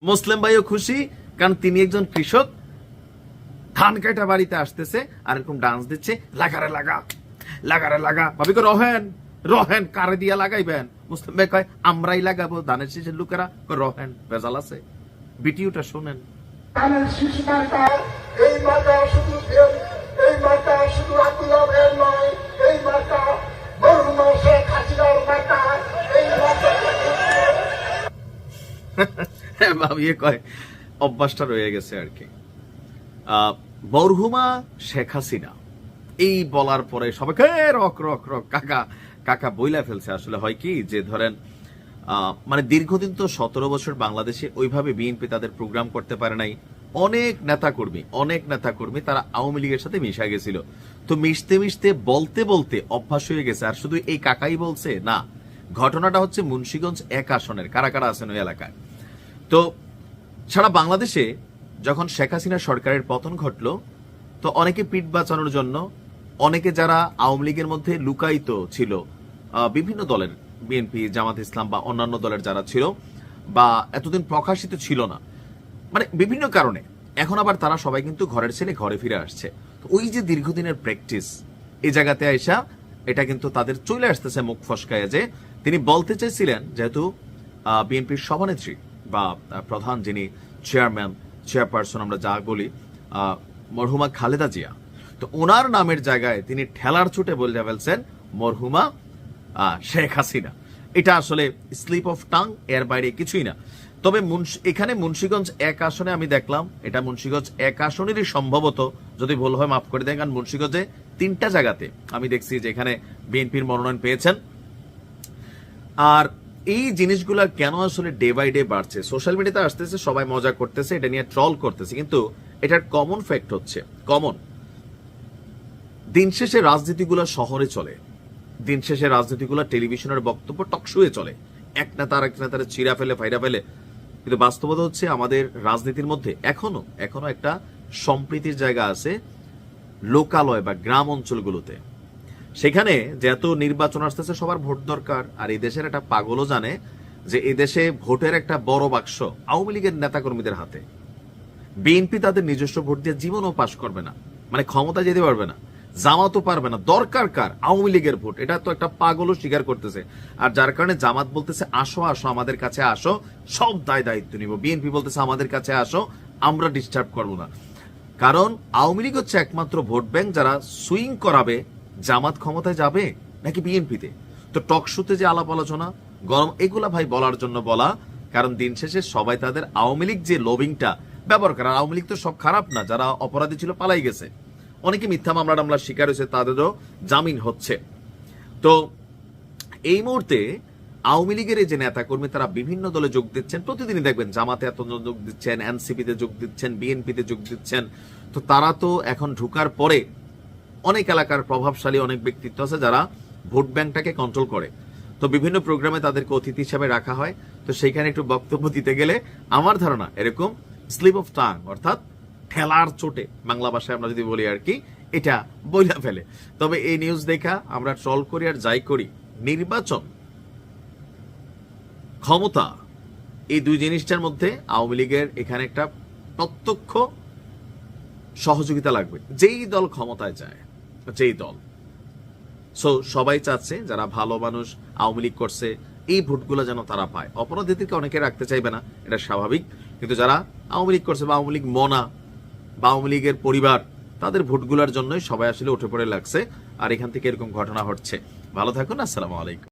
মুসলিম ভাইও খুশি, কারণ তিনি একজন কৃষক, ধান কাটা বাড়িতে আসতেছে আর এরকম ডান্স দিচ্ছে, লাগারে লাগা লাগারে লাগা। ভাবি কো রহেন রহেন, কারে দিয়া লাগাইবেন? মুসলিম ভাই কয় আমরাই লাগাবো, ধানের শীষের লোকেরা রহেন, ভেজাল আছে। ভিডিওটা শোনেন। ধানের শীষ মার্কা, এই মার্কা শুধু এই মার্কা শুধু আব্দুল্লাহ ভাইয়ের নয়, এই মার্কা মরহুমা শেখ হাসিনার মার্কা। এই মার্কা ভাবিয়ে কয় অভ্যাসটা রয়ে গেছে আর কি। মরহুমা শেখ হাসিনা এই বলার পরে সবাইকে রক রক রক কাকা কাকা বইলা ফেলছে। আসলে হয় কি যে ধরেন মানে দীর্ঘদিন তো 17 বছর বাংলাদেশে ওইভাবে বিএনপি তাদের প্রোগ্রাম করতে পারে নাই। অনেক নেতাকর্মী তারা আওয়ামী লীগের সাথে মিশা গেছিল। তো মিশতে মিশতে বলতে বলতে অভ্যাস হয়ে গেছে। আর শুধু এই কাকাই বলছে না, ঘটনাটা হচ্ছে মুন্সিগঞ্জ 1 আসনের কারা কারা আছেন ওই এলাকায়। তো সারা বাংলাদেশে যখন শেখ হাসিনা সরকারের পতন ঘটলো, তো অনেকে পিঠ বাঁচানোর জন্য, অনেকে যারা আওয়ামী লীগের মধ্যে লুকায়িত ছিল, বিভিন্ন দলের, বিএনপি, জামাত ইসলাম বা অন্যান্য দলের যারা ছিল বা এতদিন প্রকাশিত ছিল না, মানে বিভিন্ন কারণে এখন আবার তারা সবাই কিন্তু ঘরের ছেলে ঘরে ফিরে আসছে। তো ওই যে দীর্ঘদিনের প্র্যাকটিস, এই জায়গাতে আইসা এটা কিন্তু তাদের চলে আসতেছে মুখ ফসকায়। যে তিনি বলতে চাইছিলেন, যেহেতু বিএনপির সভানেত্রী বা প্রধান যিনি চেয়ারপারসন আমরা যা বলি, মরহুমা খালেদা জিয়া, তো ওনার নামের জায়গায় তিনি ঠেলার ছুটে বলে ফেলছেন মরহুমা শেখ হাসিনা। এটা আসলে স্লিপ অফ টাং, এর বাইরে কিছুই না। তবে এখানে মুন্সিগঞ্জ 1 আসনে আমি দেখলাম, এটা মুন্সিগঞ্জ 1 আসনেরই সম্ভবত, যদি ভুল হয় মাফ করে দেন, কারণ মুন্সিগঞ্জে 3টা জায়গাতে আমি দেখছি যে এখানে বিএনপির মনোনয়ন পেয়েছেন। আর এই জিনিসগুলো কেন আসলে ডে বাই ডে বাড়ছে, সোশ্যাল মিডিয়াতে আসতেছে, সবাই মজা করতেছে, এটা নিয়ে ট্রল করতেছে, কিন্তু এটার কমন ফ্যাক্ট হচ্ছে, দিন শেষে রাজনীতিগুলো শহরে চলে, দিন শেষে রাজনীতিগুলো টেলিভিশনের বক্তব্য টকশোয়ে চলে, এক নেতা আর এক নেতারে চিরা ফেলে ফাইরা ফেলে। কিন্তু বাস্তবতা হচ্ছে আমাদের রাজনীতির মধ্যে এখনো একটা সম্প্রীতির জায়গা আছে লোকালয় বা গ্রাম অঞ্চলগুলোতে। সেখানে যেহেতু নির্বাচন আসতেছে, সবার ভোট দরকার। আর এই দেশের একটা পাগলও জানে যে এই দেশে ভোটের একটা বড় বাক্স আওয়ামী লীগের নেতাকর্মীদের হাতে। বিএনপি তাদের নিজস্ব ভোট দিয়ে জীবনও পাশ করবে না, মানে ক্ষমতা যেতে পারবে না, জামাতও পারবে না। দরকার কার? আওয়ামী লীগের ভোট। এটা তো একটা পাগলও স্বীকার করতেছে। আর যার কারণে জামাত বলতেছে আসো আসো আমাদের কাছে আসো, সব দায়িত্ব নিব। বিএনপি বলতেছে আমাদের কাছে আসো, আমরা ডিস্টার্ব করবো না। কারণ আওয়ামী লীগ হচ্ছে একমাত্র ভোট ব্যাংক যারা সুইং করাবে জামাত ক্ষমতায় যাবে নাকি বিএনপিতে। তো টক শোতে যে আলাপ আলোচনা গরম, এগুলা ভাই বলার জন্য বলা, কারণ দিন শেষে সবাই তাদের আওয়ামী লীগ যে লবিংটা ব্যবহার করে। আওয়ামী লীগ তো সব খারাপ না, যারা অপরাধী ছিল পালাই গেছে, অনেকে মিথ্যা মামলা শিকার হয়েছে, তাদেরও জামিন হচ্ছে। তো এই মুহূর্তে আওয়ামী লীগের এই যে নেতাকর্মী তারা বিভিন্ন দলে যোগ দিচ্ছেন, প্রতিদিনই দেখবেন জামাতে এত যোগ দিচ্ছেন, এনসিপিতে যোগ দিচ্ছেন, বিএনপিতে যোগ দিচ্ছেন। তো তারা তো এখন ঢুকার পরে অনেক এলাকার প্রভাবশালী অনেক ব্যক্তিত্ব আছে যারা ভোট ব্যাংকটাকে কন্ট্রোল করে। তো বিভিন্ন প্রোগ্রামে তাদেরকে অতিথি হিসাবে রাখা হয়। তো সেইখানে একটু বক্তব্য দিতে গেলে আমার ধারণা এরকম স্লিপ অফ টাং, অর্থাৎ ঠেলার চোটে, বাংলা ভাষায় আমরা যদি বলি আর কি, এটা বইলা ফেলে। তবে এই নিউজ দেখা আমরা ট্রল করি আর যাই করি, নির্বাচন, ক্ষমতা, এই দুই জিনিসটার মধ্যে আওয়ামী লীগের এখানে একটা প্রত্যক্ষ সহযোগিতা লাগবে, যেই দল ক্ষমতায় যায়, যেই দল। সো সবাই চাচ্ছে যারা ভালো মানুষ আওয়ামী লীগ করছে এই ভোটগুলো যেন তারা পায়। অপরাধীদেরকে অনেকে রাখতে চাইবে না, এটা স্বাভাবিক, কিন্তু যারা আওয়ামী লীগ করছে বা আওয়ামী লীগ মনা বা আওয়ামী লীগের পরিবার, তাদের ভোটগুলোর জন্যই সবাই আসলে উঠে পড়ে লাগছে। আর এখান থেকে এরকম ঘটনা ঘটছে। ভালো থাকুন, আসসালামু আলাইকুম।